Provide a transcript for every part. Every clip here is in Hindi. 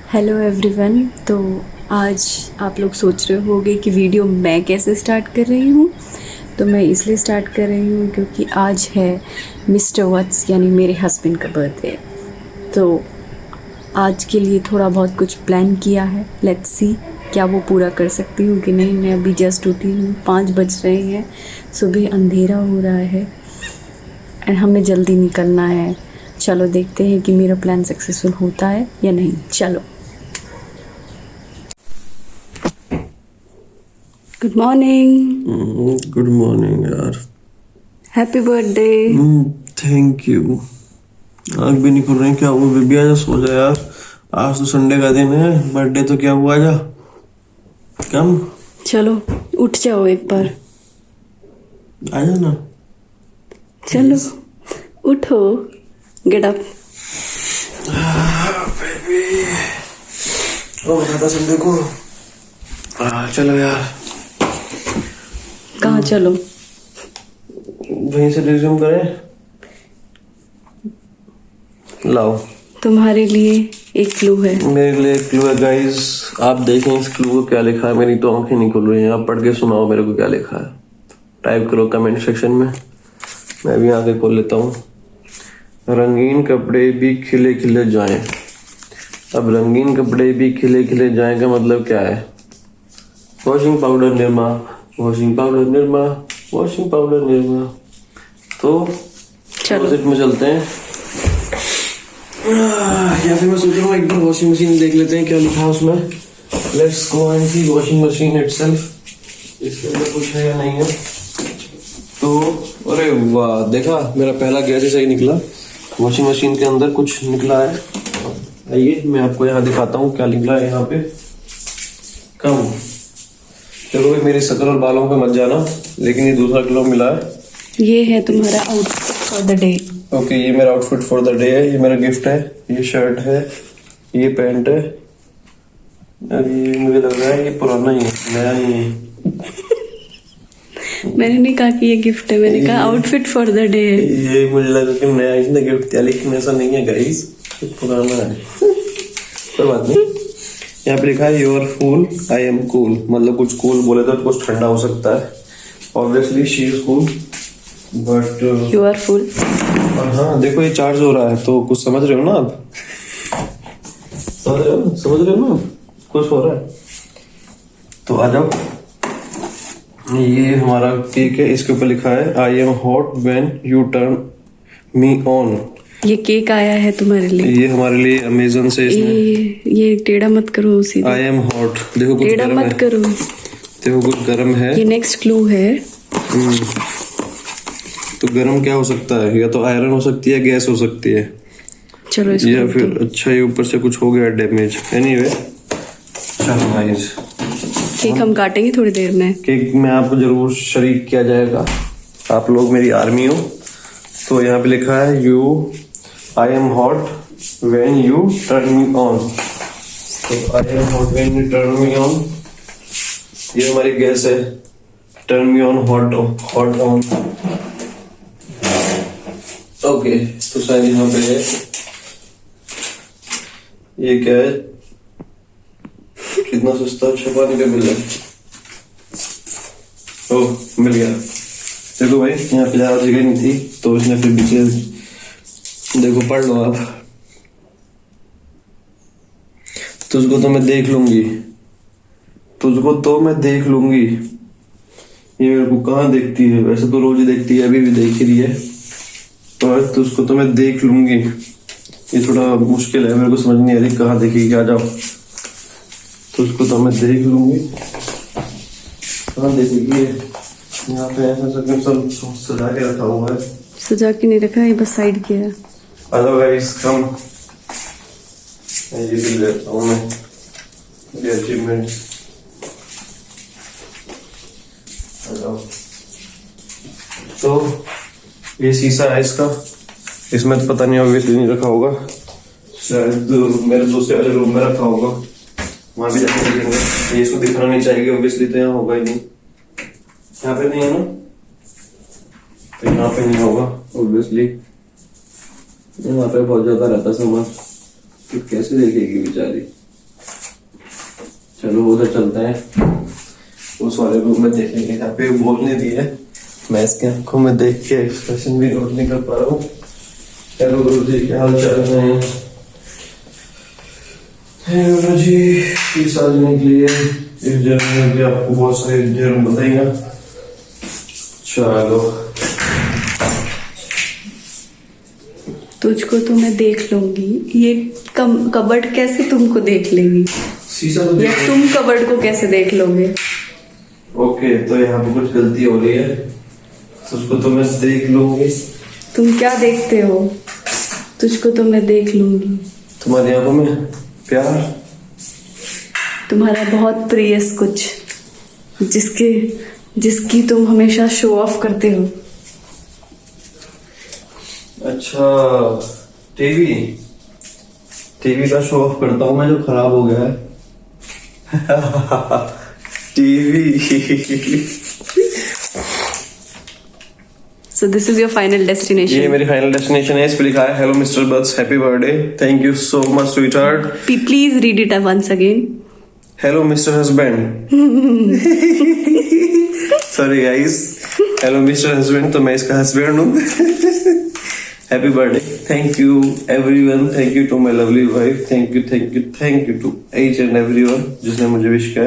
Hello everyone. तो आज आप लोग सोच रहे होंगे कि वीडियो मैं कैसे स्टार्ट कर रही हूँ। तो मैं इसलिए स्टार्ट कर रही हूँ क्योंकि आज है मिस्टर वत्स यानी मेरे हस्बैंड का बर्थडे। तो आज के लिए थोड़ा बहुत कुछ प्लान किया है। लेट्स सी क्या वो पूरा कर सकती हूँ कि नहीं। मैं अभी जस्ट उठी हूँ, 5 बज रहे हैं, सुबह अंधेरा हो रहा है एंड हमें जल्दी निकलना है। चलो देखते हैं कि मेरा प्लान सक्सेसफुल होता है या नहीं। चलो। Good morning. गुड मॉर्निंग यार। Happy birthday. Thank you. आँख भी नहीं खुल रही, क्या हुआ बेबी? आजा सो जा यार, आज तो संडे का दिन है, बर्थडे तो क्या हुआ? आजा कम। चलो उठ जाओ एक बार। आजा ना। चलो उठो, गेट अप। बेबी ओ था संडे को। चलो यार। कहाँ चलो? वहीं से रिज्यूम करें। लाओ, तुम्हारे लिए एक क्लू है। मेरे लिए एक क्लू है गाइस। आप देखें इस क्लू को क्या लिखा है। मेरी तो आंखें नहीं खुल रही हैं। आप पढ़ के सुनाओ मेरे को क्या लिखा है। टाइप करो कमेंट सेक्शन में, मैं भी आंखें खोल लेता हूँ। रंगीन कपड़े भी खिले खिले जाएं। अब रंगीन कपड़े भी खिले खिले जाएं का मतलब क्या है? Washing powder Nirma, washing powder Nirma, washing powder Nirma. तो क्लोजेट में चलते हैं या फिर मैं सोच रहा हूँ एक बार वॉशिंग मशीन देख लेते हैं क्या लिखा है उसमें। Let's go and see washing machine itself, इसके अंदर कुछ है या नहीं है। तो अरे वाह, देखा मेरा पहला गैस ही सही निकला। वॉशिंग मशीन के अंदर कुछ निकला है। आइए मैं आपको यहाँ दिखाता हूँ क्या निकला है यहाँ पे। कम चलो भाई, मेरी शक्ल और बालों पे मत जाना, लेकिन ये दूसरा किलो मिला है। ये है तुम्हारा outfit for the day. Okay, ये मेरा आउटफिट फॉर द डे है। ये मेरा गिफ्ट है। ये शर्ट है, ये पैंट है, और ये मुझे लग रहा है ये पुराना ही है, नया ही है। मैंने नहीं कहा कि ये गिफ्ट है, मैंने कहा आउटफिट फॉर द डे है। ये मुझे लगा कि नया इसने गिफ्ट दिया, लेकिन ऐसा नहीं है गाइस, पुराना है। कोई बात नहीं। यहाँ पे लिखा है your fool I am cool. मतलब कुछ कूल बोले तो कुछ ठंडा हो सकता है। Obviously she is cool but you are fool. हाँ देखो ये चार्ज हो रहा है, तो कुछ समझ रहे हो ना आप? समझ रहे हो ना आप? कुछ हो रहा है तो आ जाओ। ये हमारा केक है, इसके ऊपर लिखा है आई am hot when you turn me on. ये केक आया है तुम्हारे लिए। ये हमारे लिए अमेज़न से। ये टेढ़ा मत करो उसी। आई एम हॉट, देखो कुछ टेढ़ा गरम मत है। करो, देखो कुछ गरम है। ये नेक्स्ट क्लू है। तो गरम क्या हो सकता है? या तो आयरन हो सकती है, गैस हो सकती है, चलो इसको या फिर अच्छा ये ऊपर से कुछ हो गया डैमेज। एनीवे चलो गाइस, केक हम काटेंगे थोड़ी देर में। केक में आपको जरूर शरीक किया जाएगा। आप लोग मेरी आर्मी हो। तो यहाँ पे लिखा है you I am hot when you turn me on. तो I am hot when you turn me on, ये हमारी गैस है। Turn me on, hot hot on. Okay, तो शायद यहाँ पे है। ये क्या है? कितना सस्ता छपाने का बिल है। ओह मिल गया। देखो भाई, यहाँ पे ज्यादा जगह नहीं थी तो इसने फिर पीछे देखो, पढ़ लो आप। तुझको तो मैं देख लूंगी, तुझको तो मैं देख लूंगी। ये मेरे को कहाँ देखती है? वैसे तो रोज ही देखती है, अभी भी देख ही रही है। पर तुझको तो मैं देख लूंगी, ये थोड़ा मुश्किल है, मेरे को समझ नहीं आ रही कहाँ देखेगी। आ जाओ। तुझको तो मैं देख लूंगी, कहाँ देखेगी? यहाँ पे ऐसा सब सजा के रखा हुआ है। सजा के नहीं रखा है, ये बस साइड किया है। अदरवाइज कम ये भी लेता हूँ मैं, ये अचीवमेंट। तो ये शीशा है इसका, इसमें तो पता नहीं ऑब्वियसली नहीं रखा होगा, शायद मेरे दूसरे वाले रूम में रखा होगा, वहां भी जाके देखेंगे। ये इसको दिखना नहीं चाहिए ऑब्वियसली, तो यहाँ होगा ही नहीं। यहाँ पे नहीं है ना, तो यहाँ पे नहीं होगा ऑब्वियसली। यहाँ पे बहुत ज्यादा रहता सामान, तो कैसे देखेगी बेचारी। चलो उधर चलते हैं, उस वाले रूम में देखेंगे। यहाँ पे बोलने दिए, मैं इसके आंखों में देख के एक्सप्रेशन भी नोट नहीं कर पा रहा हूँ। हेलो गुरु जी, क्या हाल चाल है? गुरु जी, इस आदमी के लिए इस जर्नी में भी आपको बहुत सारे जर्म बताएगा। चलो, तुझको तो मैं देख लूंगी, ये कबर्ड कैसे तुमको देख लेगी? शीशा तो या तुम कबर्ड को कैसे देख लोगे? ओके, तो यहाँ पे कुछ गलती हो रही है, उसको तो मैं देख लूंगी। तुम क्या देखते हो? तुझको तो मैं देख लूंगी। तुम्हारी आंखों में प्यार, तुम्हारा बहुत प्रियस कुछ, जिसकी तुम हमेशा शो ऑफ करते हो। अच्छा, टीवी का शो ऑफ करता हूँ मैं, जो खराब हो गया है। TV. So this is your final destination. ये मेरी फाइनल डेस्टिनेशन है। इस पे लिखा है hello mister butts, happy birthday, thank you so much sweetheart. Please read it once again. Hello mister husband. Sorry guys, hello mister husband, तो मैं इसका हस्बैंड हूँ। Happy birthday, thank you everyone, thank you to my lovely wife, thank you to each and everyone जिसने मुझे विश किया।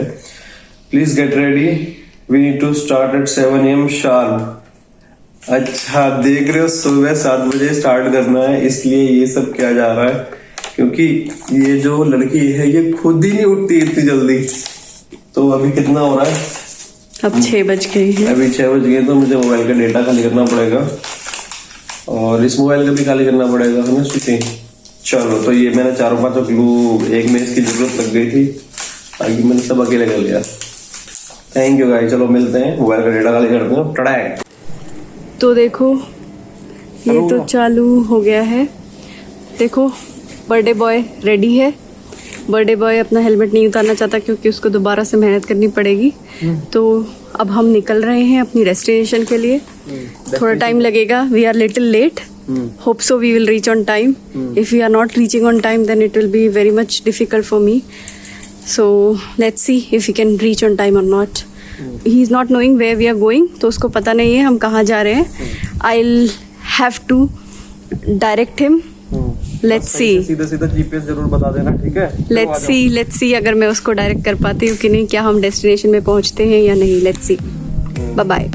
Please get ready, we need to start at 7 AM sharp. अच्छा, देख रहे हो, सुबह 7 बजे स्टार्ट करना है, इसलिए ये सब किया जा रहा है, क्योंकि ये जो लड़की है ये खुद ही नहीं उठती इतनी जल्दी। तो अभी कितना हो रहा है? अब 6 बज गए हैं। अभी 6 बज गए, तो मुझे मोबाइल का डेटा खाली करना पड़ेगा और इस मोबाइल का भी खाली करना पड़ेगा, है ना स्वीटी? चलो, तो ये मैंने 4-5 क्लू, एक में इसकी जरूरत लग गई थी, बाकी मैंने सब अकेले कर लिया। थैंक यू गाइस, चलो मिलते हैं, मोबाइल का डेटा खाली करते हैं। टड़ैक। तो देखो, ये तो चालू हो गया है। देखो, बर्थडे बॉय रेडी है। बर्थडे बॉय अपना हेलमेट नहीं उतारना चाहता क्योंकि उसको दोबारा से मेहनत करनी पड़ेगी। तो अब हम निकल रहे हैं अपनी डेस्टिनेशन के लिए। थोड़ा टाइम लगेगा, we are little late, hope so we will reach on time. If we are not reaching on time then it will be very much difficult for me, so let's see if we can reach on time और not. He is not knowing where we are going, तो उसको पता नहीं है हम कहाँ जा रहे हैं। I will have to direct him. Let's see, सीधा जीपीएस जरूर बता देना, ठीक है? लेट्स सी अगर मैं उसको डायरेक्ट कर पाती हूँ कि नहीं, क्या हम डेस्टिनेशन में पहुँचते हैं या नहीं। Let's see, bye bye.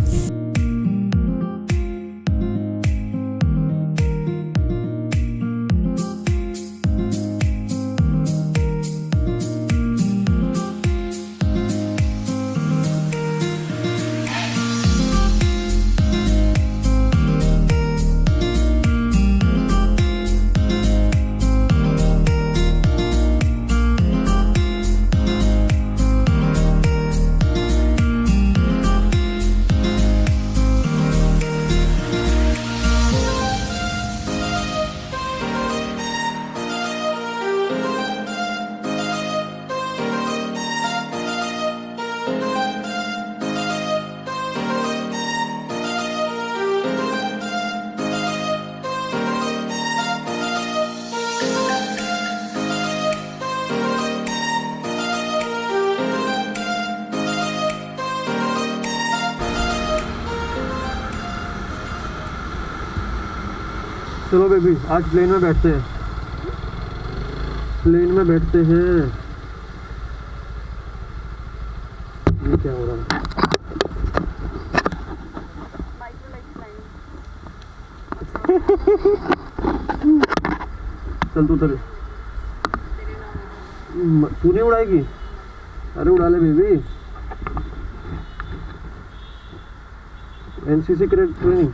चलो बेबी, आज प्लेन में बैठते हैं, प्लेन में बैठते हैं। ये क्या हो रहा है? चल तू उतर। तू नहीं उड़ाएगी? अरे उड़ा ले baby. NCC cadet training.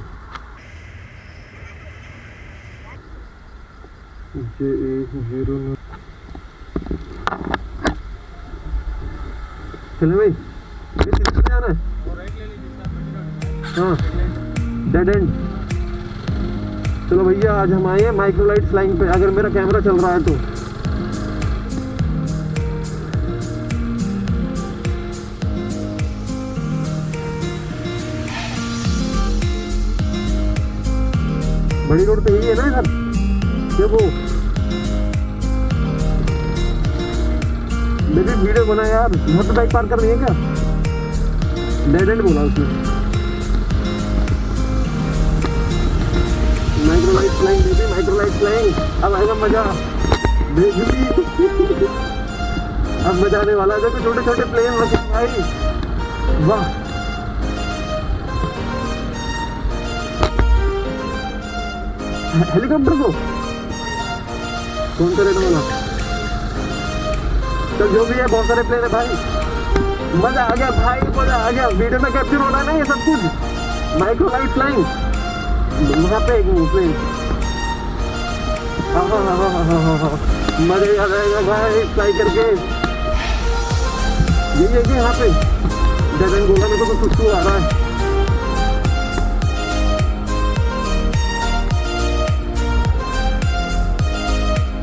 JA09 चले भाई, ये किधर जाना है? हाँ, डेड एंड। चलो भैया, आज हम आए हैं माइक्रोलाइट फ्लाइंग पे, अगर मेरा कैमरा चल रहा है तो। बड़ी रोड पे यही है ना इधर? देखो, बेबी वीडियो बना यार, घर पे बाइक पार्क कर रही है क्या? डेड एंड बोला उसने। Microlight flying baby, microlight flying. अब आएगा मजा बेबी। अब मजा आने वाला है। देखो छोटे छोटे प्लेन रखे भाई, वाह। हेलीकॉप्टर को कौन सा रहने वाला? तो जो भी है, बहुत सारे प्लेन है भाई। मजा आ गया भाई, मजा आ गया। वीडियो में कैप्चर हो रहा है ना ये सब कुछ। माइक्रोलाइट फ्लाइंग वहाँ पे एक प्लेन। हाँ, मजे आ जाएगा भाई फ्लाई करके। यही है कि यहाँ पे डेड गोला में तो खुशबू आ रहा है।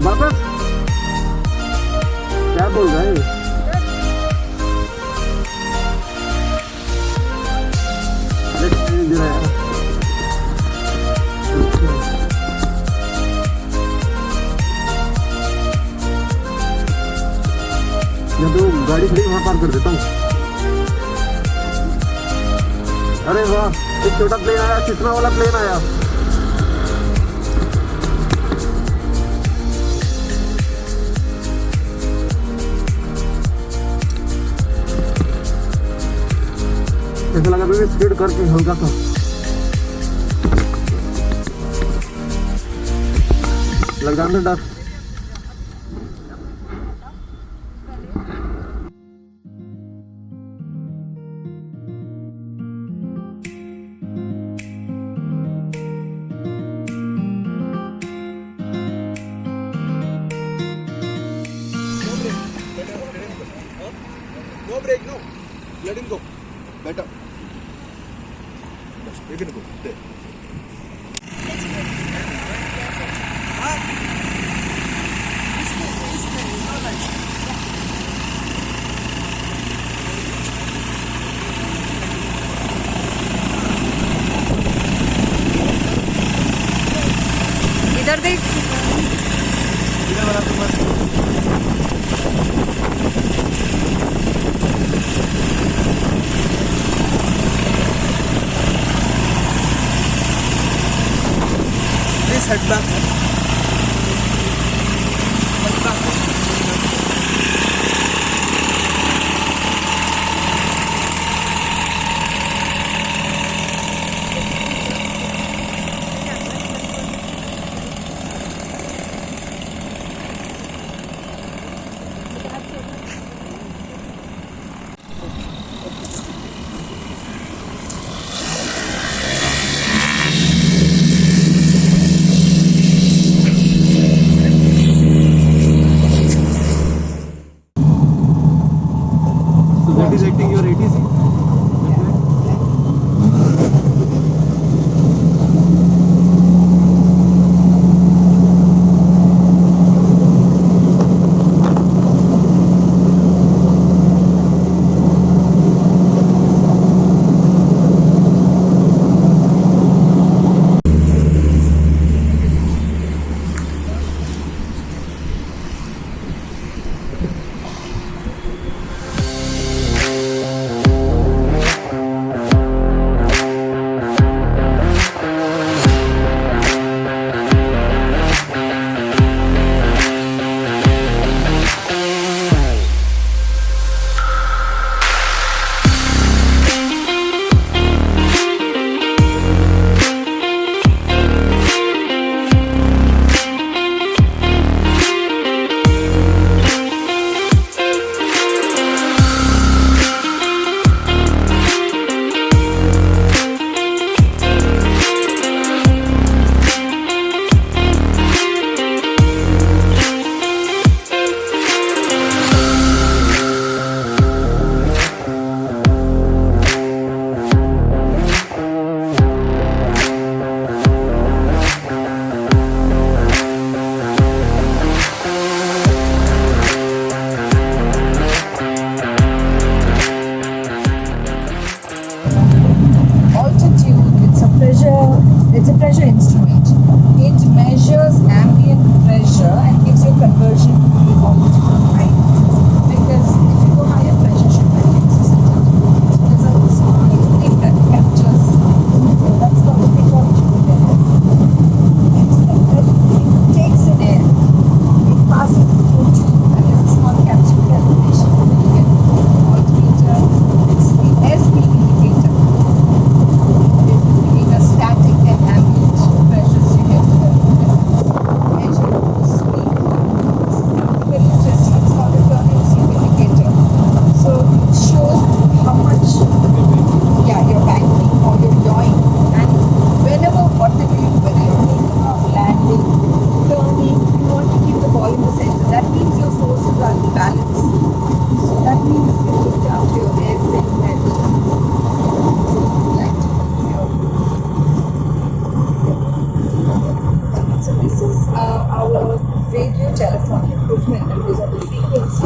वापस क्या बोल रहा है? यार मैं तो गाड़ी खड़ी वहां पार कर देता हूँ। अरे वाह, एक छोटा प्लेन आया, कितना वाला प्लेन आया। ऐसा लगा बेबी स्पीड करके हल्का सा लग जाने डर। No break, no. Let him go. Better. You can go. There. इधर देख।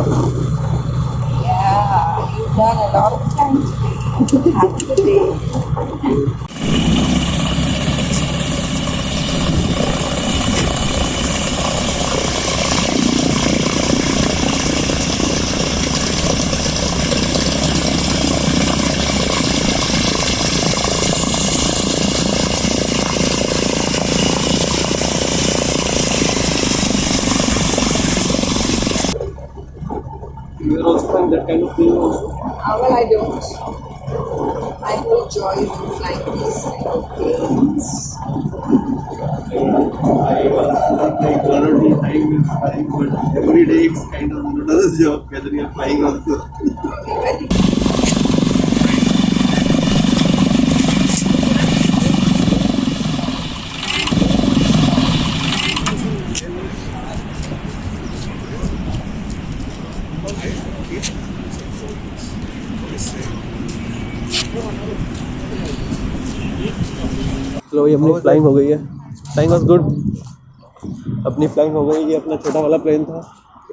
Yeah, you've done a lot of times. Have a good day. You are also finding that kind of thing also? Well, I don't. I whole joy is in flying these kind of planes. I was like 1 or 2 times flying, but every day it's kind of another job whether you're flying also. I think चलो ये अपनी फ्लाइंग हो गई है. Flying was good. अपनी फ्लाइंग हो गई. ये अपना छोटा वाला प्लेन था,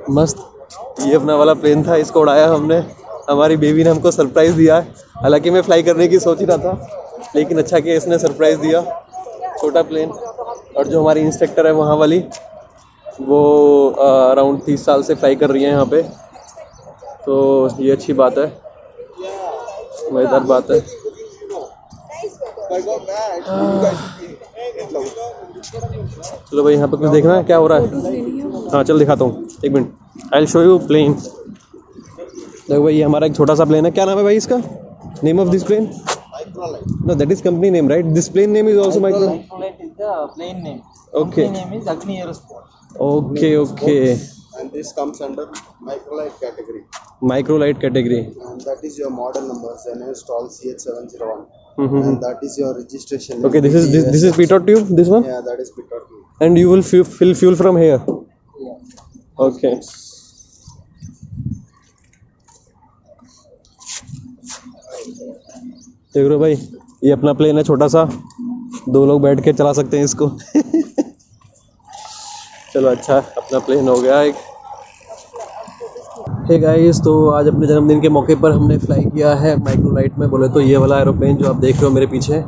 मस्त. ये अपना वाला प्लेन था, इसको उड़ाया हमने. हमारी बेबी ने हमको सरप्राइज़ दिया है. हालांकि मैं फ्लाई करने की सोच ही रहा था, लेकिन अच्छा कि इसने सरप्राइज़ दिया. छोटा प्लेन. और जो हमारी इंस्ट्रक्टर है वहाँ वाली, वो अराउंड 30 साल से फ्लाई कर रही है यहाँ पे. तो ये अच्छी बात है, मज़ेदार बात है. I got mad. You guys चलो भाई, यहाँ पे कुछ देखना है क्या हो रहा है. हाँ चल दिखाता हूँ, एक minute. I will show you plane. देखो भाई, ये हमारा एक छोटा सा प्लेन है. क्या नाम है भाई इसका? Name of this plane? No, that is company name, right? This plane name is also microlight. Microlight is the plane name. Okay. Company name is Agni Aerosport. Okay. and this comes under microlight category, Microlight category. and that is your model number, Zenestol CH701, Mhm. and that is your registration. Okay, this is pitot tube, this one? Yeah, that is pitot tube. And you will fill fuel from here. Okay. देख रहे हो भाई, ये अपना प्लेन है छोटा सा. 2 लोग बैठ के चला सकते हैं इसको. चलो अच्छा, अपना प्लेन हो गया एक. हे गाइस, तो आज अपने जन्मदिन के मौके पर हमने फ्लाई किया है माइक्रोलाइट में. बोले तो ये वाला एरोप्लेन जो आप देख रहे हो मेरे पीछे.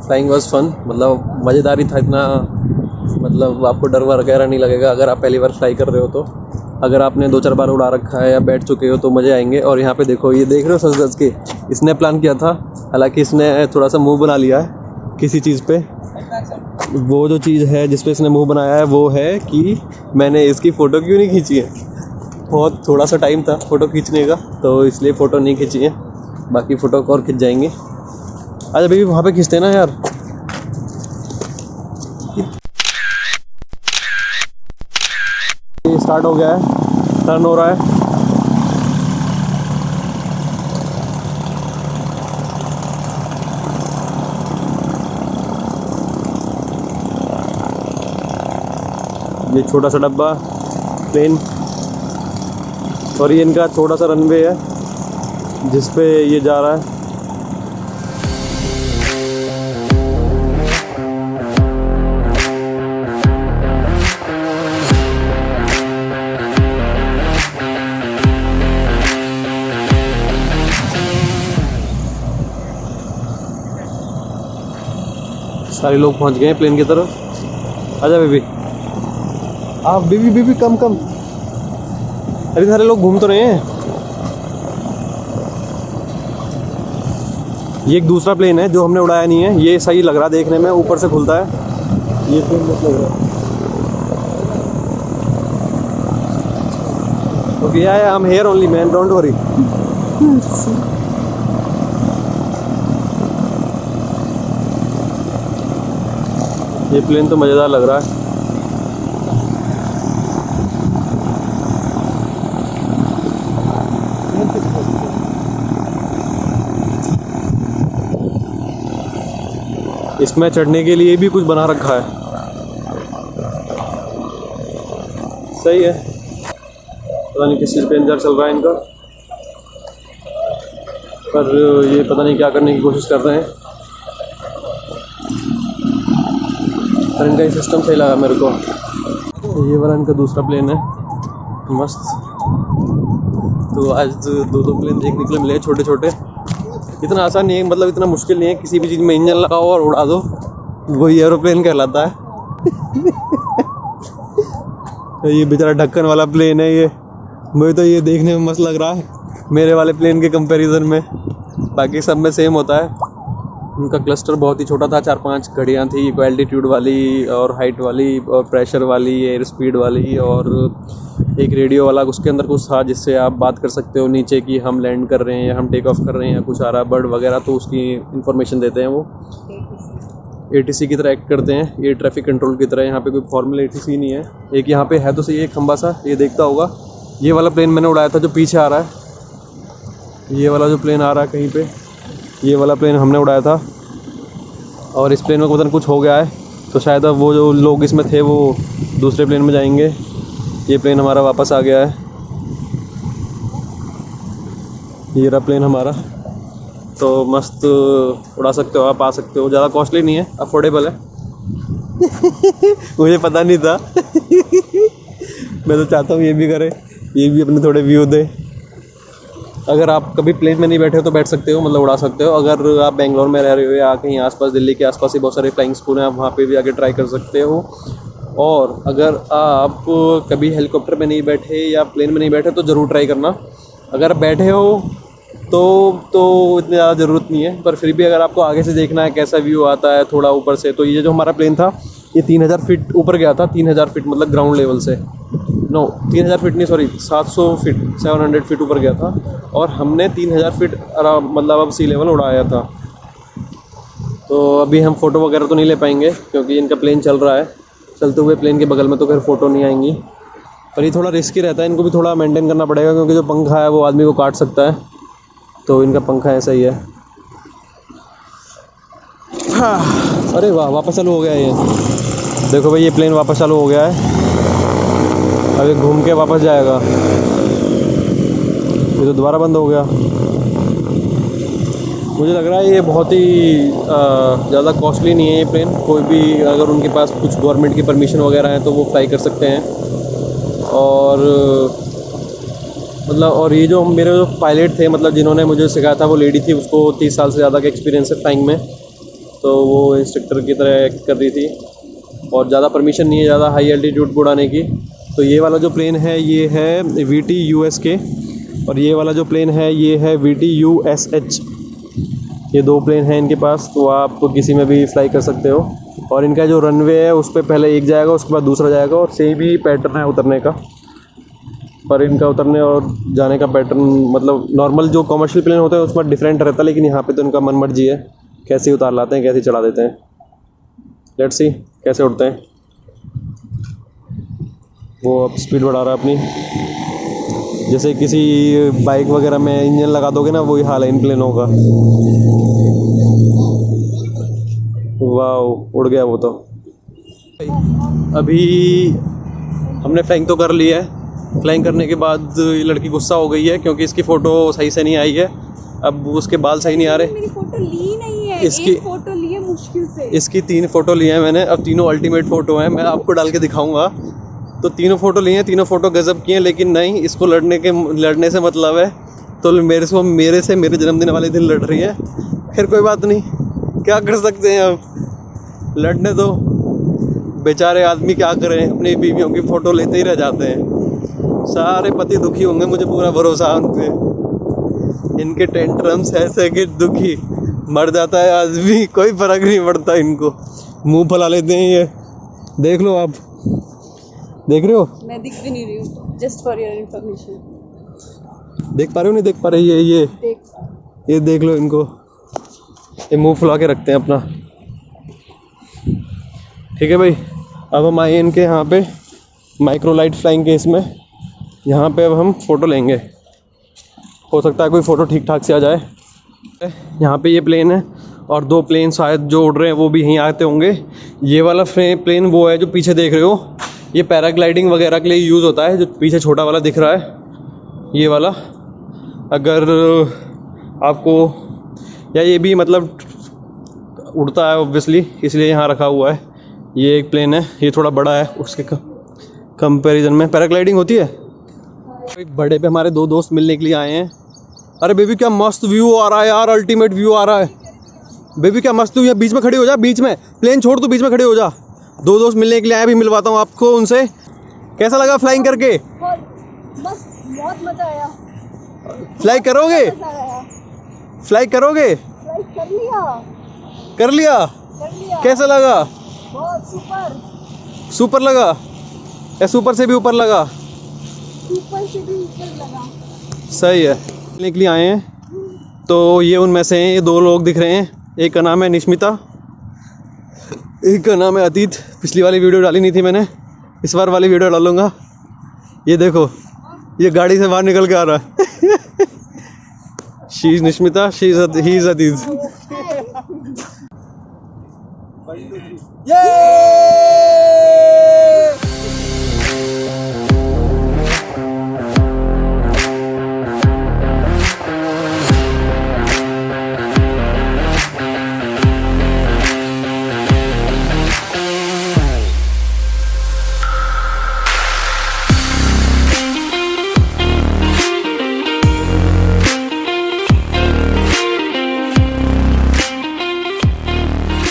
फ्लाइंग वाज फन, मतलब मज़ेदार ही था. इतना मतलब आपको डर वगैरह नहीं लगेगा अगर आप पहली बार फ्लाई कर रहे हो तो. अगर आपने 2-4 बार उड़ा रखा है या बैठ चुके हो तो मज़े आएंगे. और यहाँ पे देखो, ये देख रहे हो सज के, इसने प्लान किया था. हालांकि इसने थोड़ा सा मुंह बना लिया है किसी चीज़ पे. वो जो चीज़ है जिस पे इसने मुंह बनाया है वो है कि मैंने इसकी फ़ोटो क्यों नहीं खींची है. बहुत थोड़ा सा टाइम था फ़ोटो खींचने का, तो इसलिए फ़ोटो नहीं खींची है. बाकी फ़ोटो और खींच जाएंगे. अच्छा बेबी, वहाँ पे खींचते ना यार. ये स्टार्ट हो गया है, टर्न हो रहा है. ये छोटा सा डब्बा प्लेन, और ये इनका छोटा सा रनवे है जिस पे ये जा रहा है. सारे लोग पहुंच गए हैं प्लेन की तरफ. आजा बेबी, आप बेबी कम. अरे सारे लोग घूम तो रहे हैं. ये एक दूसरा प्लेन है जो हमने उड़ाया नहीं है. ये सही लग रहा देखने में, ऊपर से खुलता है. ये प्लेन मत लग रहा. Okay, I am here only man, don't worry. ये प्लेन तो मज़ेदार लग रहा है. इसमें चढ़ने के लिए भी कुछ बना रखा है. सही है. पता नहीं किस चीज़ पे इंतजार चल रहा है इनका, पर ये पता नहीं क्या करने की कोशिश कर रहे हैं. पर इनका ये सिस्टम सही लगा मेरे को. ये वाला इनका दूसरा प्लेन है, मस्त. तो आज दो प्लेन देखने के लिए मिले छोटे छोटे। इतना आसान नहीं है, मतलब इतना मुश्किल नहीं है, किसी भी चीज़ में इंजन लगाओ और उड़ा दो, वही एरोप्लेन कहलाता है। तो ये बेचारा ढक्कन वाला प्लेन है, ये मुझे तो ये देखने में मस्त लग रहा है मेरे वाले प्लेन के कंपैरिजन में। बाकी सब में सेम होता है। उनका क्लस्टर बहुत ही छोटा था, 4-5 घड़ियाँ थी, इक्वल एल्टीट्यूड वाली और हाइट वाली और प्रेशर वाली, एयर स्पीड वाली, और एक रेडियो वाला उसके अंदर कुछ था जिससे आप बात कर सकते हो नीचे कि हम लैंड कर रहे हैं या हम टेक ऑफ कर रहे हैं या कुछ आ रहा है बर्ड वगैरह, तो उसकी इन्फॉर्मेशन देते हैं वो। ATC की तरह एक्ट करते हैं, ये ट्रैफिक कंट्रोल की तरह। यहाँ पे कोई फॉर्मल ATC नहीं है। एक यहाँ पे है तो सही, एक खंबा सा, ये देखता होगा। ये वाला प्लेन मैंने उड़ाया था जो पीछे आ रहा है, ये वाला जो प्लेन आ रहा है कहीं पे, ये वाला प्लेन हमने उड़ाया था। और इस प्लेन में पता नहीं कुछ हो गया है, तो शायद अब वो जो लोग इसमें थे वो दूसरे प्लेन में जाएंगे। ये प्लेन हमारा वापस आ गया है, ये रहा प्लेन हमारा। तो मस्त उड़ा सकते हो आप, आ सकते हो, ज़्यादा कॉस्टली नहीं है, अफोर्डेबल है। मुझे पता नहीं था। मैं तो चाहता हूँ ये भी करे, ये भी अपने थोड़े व्यू दे। अगर आप कभी प्लेन में नहीं बैठे हो तो बैठ सकते हो, मतलब उड़ा सकते हो। अगर आप बेंगलोर में रह रहे हो या कहीं आसपास, दिल्ली के आसपास ही बहुत सारे फ्लाइंग स्कूल हैं, आप वहाँ पे भी आके ट्राई कर सकते हो। और अगर आप कभी हेलीकॉप्टर में नहीं बैठे या प्लेन में नहीं बैठे तो ज़रूर ट्राई करना। अगर बैठे हो तो इतनी ज़्यादा ज़रूरत नहीं है, पर फिर भी अगर आपको आगे से देखना है कैसा व्यू आता है थोड़ा ऊपर से, तो ये जो हमारा प्लेन था ये 3000 फीट ऊपर गया था। 3000 फीट मतलब ग्राउंड लेवल से, नो 3000 फीट नहीं, सॉरी 700 फीट, 700 फीट ऊपर गया था। और हमने 3000 फीट मतलब अब सी लेवल उड़ाया था। तो अभी हम फ़ोटो वगैरह तो नहीं ले पाएंगे क्योंकि इनका प्लेन चल रहा है, चलते हुए प्लेन के बगल में तो फिर फ़ोटो नहीं आएंगी। पर ये थोड़ा रिस्की रहता है, इनको भी थोड़ा मेंटेन करना पड़ेगा क्योंकि जो पंखा है वो आदमी को काट सकता है, तो इनका पंखा ऐसा ही है। अरे वाह, वापस चालू हो गया ये। देखो भाई, ये प्लेन वापस चालू हो गया है, अभी घूम के वापस जाएगा। ये तो दोबारा बंद हो गया। मुझे लग रहा है ये बहुत ही ज़्यादा कॉस्टली नहीं है ये प्लेन। कोई भी अगर उनके पास कुछ गवर्नमेंट की परमिशन वगैरह है तो वो फ्लाई कर सकते हैं। और मतलब, और ये जो मेरे जो पायलट थे, मतलब जिन्होंने मुझे सिखाया था, वो लेडी थी, उसको 30 साल से ज़्यादा का एक्सपीरियंस है फ्लाइंग में, तो वो इंस्ट्रक्टर की तरह एक्ट कर रही थी। और ज़्यादा परमिशन नहीं है ज़्यादा हाई एल्टीट्यूड को उड़ाने की। तो ये वाला जो प्लेन है ये है VT-USK, और ये वाला जो प्लेन है ये है VT-USH। ये दो प्लेन हैं इनके पास, तो आप किसी में भी फ्लाई कर सकते हो। और इनका जो रनवे है उस पर पहले एक जाएगा, उसके बाद दूसरा जाएगा, और सेम ही पैटर्न है उतरने का। पर इनका उतरने और जाने का पैटर्न, मतलब नॉर्मल जो कमर्शियल प्लेन होते हैं उसमें डिफरेंट रहता है, लेकिन यहाँ पे तो इनका मन मर्जी है, कैसे उतार लाते हैं, कैसे चढ़ा देते हैं। लेट्स सी कैसे उड़ते हैं। वो अब स्पीड बढ़ा रहा है अपनी, जैसे किसी बाइक वगैरह में इंजन लगा दोगे ना, वही हाल है इन प्लेनों का। वाओ, उड़ गया वो तो। अभी हमने फ्लाइंग तो कर ली है। फ्लाइंग करने के बाद ये लड़की गुस्सा हो गई है क्योंकि इसकी फ़ोटो सही से नहीं आई है। अब उसके बाल सही नहीं आ रहे। मेरी फोटो ली नहीं है, इसकी एक फोटो ली है मुश्किल से। इसकी 3 फ़ोटो लिए हैं मैंने, अब तीनों अल्टीमेट फ़ोटो हैं, मैं आपको डाल के दिखाऊंगा। तो तीनों फ़ोटो लिए हैं, तीनों फ़ोटो गजब की हैं, लेकिन नहीं, इसको लड़ने से मतलब है, तो मेरे से मेरे जन्मदिन वाले दिन लड़ रही है। फिर कोई बात नहीं, क्या कर सकते हैं, अब लड़ने दो। बेचारे आदमी क्या करें, अपनी बीवियों की फ़ोटो लेते ही रह जाते हैं। सारे पति दुखी होंगे, मुझे पूरा भरोसा है उन पे। इनके टेंट्रम्स ऐसे कि दुखी मर जाता है आदमी, कोई फर्क नहीं पड़ता इनको। मुंह फैला लेते हैं ये, देख लो आप, देख रहे हो? मैं दिख भी नहीं रही हूँ, जस्ट फॉर योर इन्फॉर्मेशन। देख पा रहे हो, नहीं देख पा रही है ये देख लो इनको, ये मुंह फुला के रखते हैं अपना। ठीक है भाई, अब हम आए इनके यहाँ पे माइक्रोलाइट फ्लाइंग के इसमें, यहाँ पे अब हम फ़ोटो लेंगे। हो सकता है कोई फ़ोटो ठीक ठाक से आ जाए। यहाँ पे ये प्लेन है और 2 प्लेन शायद जो उड़ रहे हैं वो भी यहीं आते होंगे। ये वाला प्लेन वो है जो पीछे देख रहे हो, ये पैराग्लाइडिंग वगैरह के लिए यूज़ होता है। जो पीछे छोटा वाला दिख रहा है ये वाला, अगर आपको, या ये भी मतलब उड़ता है ऑब्वियसली, इसलिए यहाँ रखा हुआ है। ये एक प्लेन है, ये थोड़ा बड़ा है उसके कंपैरिजन में। पैराग्लाइडिंग होती है बड़े पे हमारे 2 दोस्त मिलने के लिए आए हैं। अरे बेबी क्या मस्त व्यू आ रहा है यार, अल्टीमेट व्यू आ रहा है बेबी, क्या मस्त व्यू है। बीच में खड़ी हो जा, बीच में, प्लेन छोड़ तू, बीच में खड़े हो जा। 2 दोस्त मिलने के लिए आए, भी मिलवाता हूँ आपको उनसे। कैसा लगा फ्लाइंग करके? बस बहुत मजा आया। फ्लाई करोगे? फ्लाई करोगे? कर लिया। कर लिया? कैसा लगा? बहुत सुपर। सुपर लगा या सुपर से भी ऊपर लगा? सुपर से भी ऊपर लगा। सही है। मिलने के लिए आए हैं तो ये उनमें से हैं। ये 2 लोग दिख रहे हैं, एक का नाम है निश्मिता, एक का नाम है अतीत। पिछली वाली वीडियो डाली नहीं थी मैंने, इस बार वाली वीडियो डालूंगा। ये देखो, ये गाड़ी से बाहर निकल के आ रहा है। शी इज निश्मिता, ही इज अतीत।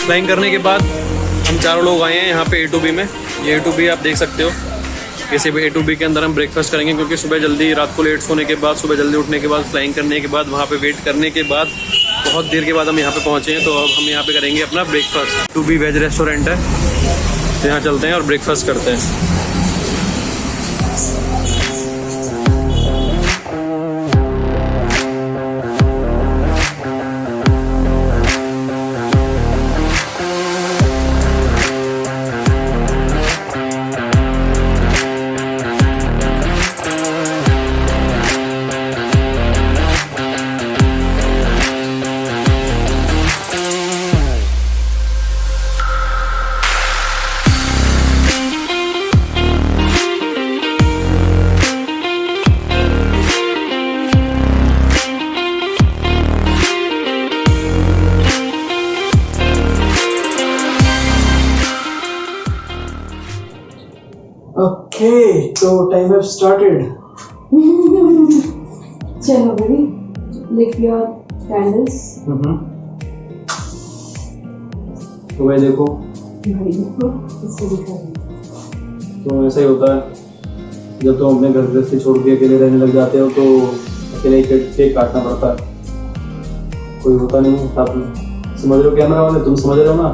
फ्लाइंग करने के बाद हम 4 लोग आए हैं यहाँ पे A to B में। ये A to B आप देख सकते हो। किसी भी A to B के अंदर हम ब्रेकफास्ट करेंगे, क्योंकि सुबह जल्दी, रात को लेट सोने के बाद, सुबह जल्दी उठने के बाद, फ्लाइंग करने के बाद, वहाँ पे वेट करने के बाद, बहुत देर के बाद हम यहाँ पे पहुँचे हैं। तो अब हम यहाँ पे करेंगे अपना breakfast. A to B veg restaurant है, तो यहाँ चलते हैं और ब्रेकफास्ट करते हैं। Okay, so time have started. चलो बेबी, लिट योर कैंडल्स। तो भाई देखो, भाई देखो, इसको दिखा रही। तो ऐसा ही होता है जब तुम अपने घर गृहस्थी छोड़ के अकेले रहने लग जाते हो, तो अकेले केक काटना पड़ता है, कोई होता नहीं है साथ में। समझ रहे हो कैमरा वाले, तुम समझ रहे हो ना?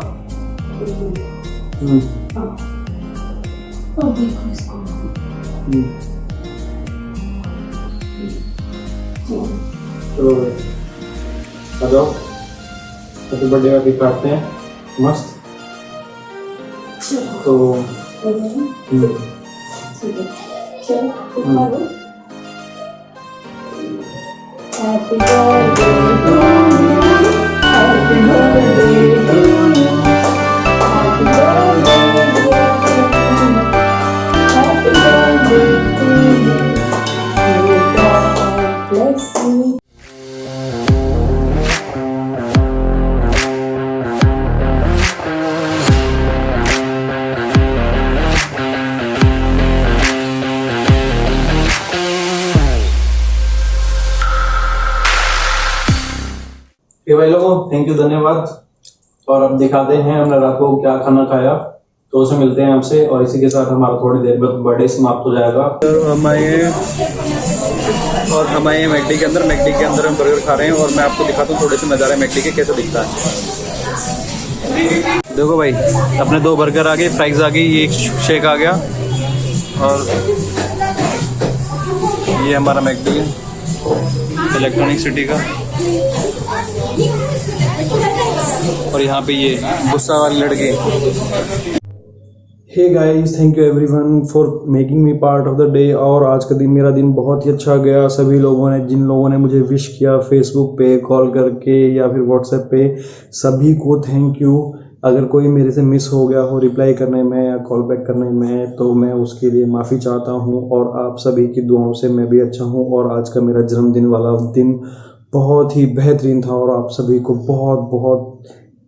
अब देखो इसको। चलो भाई आ जाओ, हैप्पी बर्थडे का केक काटते हैं मस्त। तो ठीक है, चलो उठा लो। Happy birthday to you, happy birthday to you, happy birthday to you, may God bless you. भाई लोगों, थैंक यू, धन्यवाद। और अब दिखाते हैं हमने रात को क्या खाना खाया, तो उसे मिलते हैं आपसे। और इसी के साथ हमारा थोड़ी देर बाद बर्थडे समाप्त हो जाएगा। और हम आए मैकडी के अंदर। मैकडी के अंदर हम बर्गर खा रहे हैं और मैं आपको दिखाता हूँ थोड़े से नज़ारे मैकडी के कैसे दिखता है। देखो भाई, अपने 2 बर्गर आ गए, फ्राइज आ गई, एक शेक आ गया, और ये हमारा मैकडी है इलेक्ट्रॉनिक सिटी का। और यहाँ पे ये गुस्सा वाले लड़के। Hey guys, thank you everyone for making me part of the day. और आज का दिन, मेरा दिन बहुत ही अच्छा गया। सभी लोगों ने, जिन लोगों ने मुझे विश किया फेसबुक पे, कॉल करके या फिर व्हाट्सएप पे, सभी को थैंक यू। अगर कोई मेरे से मिस हो गया हो रिप्लाई करने में या कॉल बैक करने में, तो मैं उसके लिए माफ़ी चाहता हूँ। और आप सभी की दुआओं से मैं भी अच्छा हूँ। और आज का मेरा जन्मदिन वाला दिन बहुत ही बेहतरीन था और आप सभी को बहुत बहुत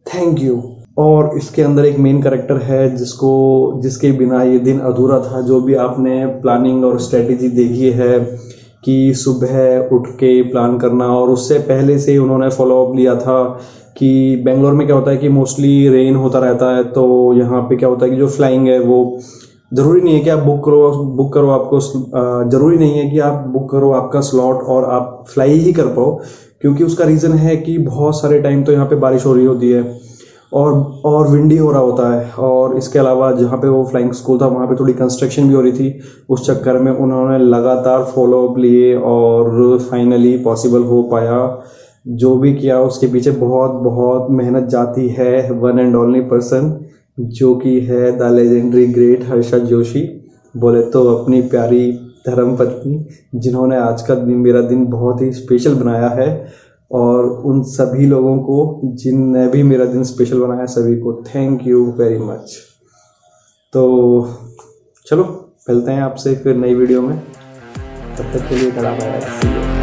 थैंक यू। और इसके अंदर एक मेन कैरेक्टर है जिसके बिना ये दिन अधूरा था। जो भी आपने प्लानिंग और स्ट्रेटेजी देखी है, कि सुबह उठ के प्लान करना, और उससे पहले से उन्होंने फॉलो अप लिया था कि बेंगलोर में क्या होता है कि मोस्टली रेन होता रहता है, तो यहाँ पे क्या होता है कि जो फ्लाइंग है वो ज़रूरी नहीं है कि आप बुक करो आपको ज़रूरी नहीं है कि आप बुक करो आपका स्लॉट और आप फ्लाई ही कर पाओ, क्योंकि उसका रीज़न है कि बहुत सारे टाइम तो यहाँ पे बारिश हो रही होती है और विंडी हो रहा होता है। और इसके अलावा जहाँ पे वो फ्लाइंग स्कूल था वहाँ पे थोड़ी कंस्ट्रक्शन भी हो रही थी, उस चक्कर में उन्होंने लगातार फॉलो अप लिए और फाइनली पॉसिबल हो पाया। जो भी किया उसके पीछे बहुत बहुत मेहनत जाती है। वन एंड ओनली पर्सन जो कि है the legendary great Harsha Joshi, बोले तो अपनी प्यारी धर्मपत्नी, जिन्होंने आज का दिन मेरा दिन बहुत ही स्पेशल बनाया है। और उन सभी लोगों को जिनने भी मेरा दिन स्पेशल बनाया, सभी को थैंक यू वेरी मच। तो चलो मिलते हैं आपसे फिर नई वीडियो में, तब तक के लिए बड़ा बाय।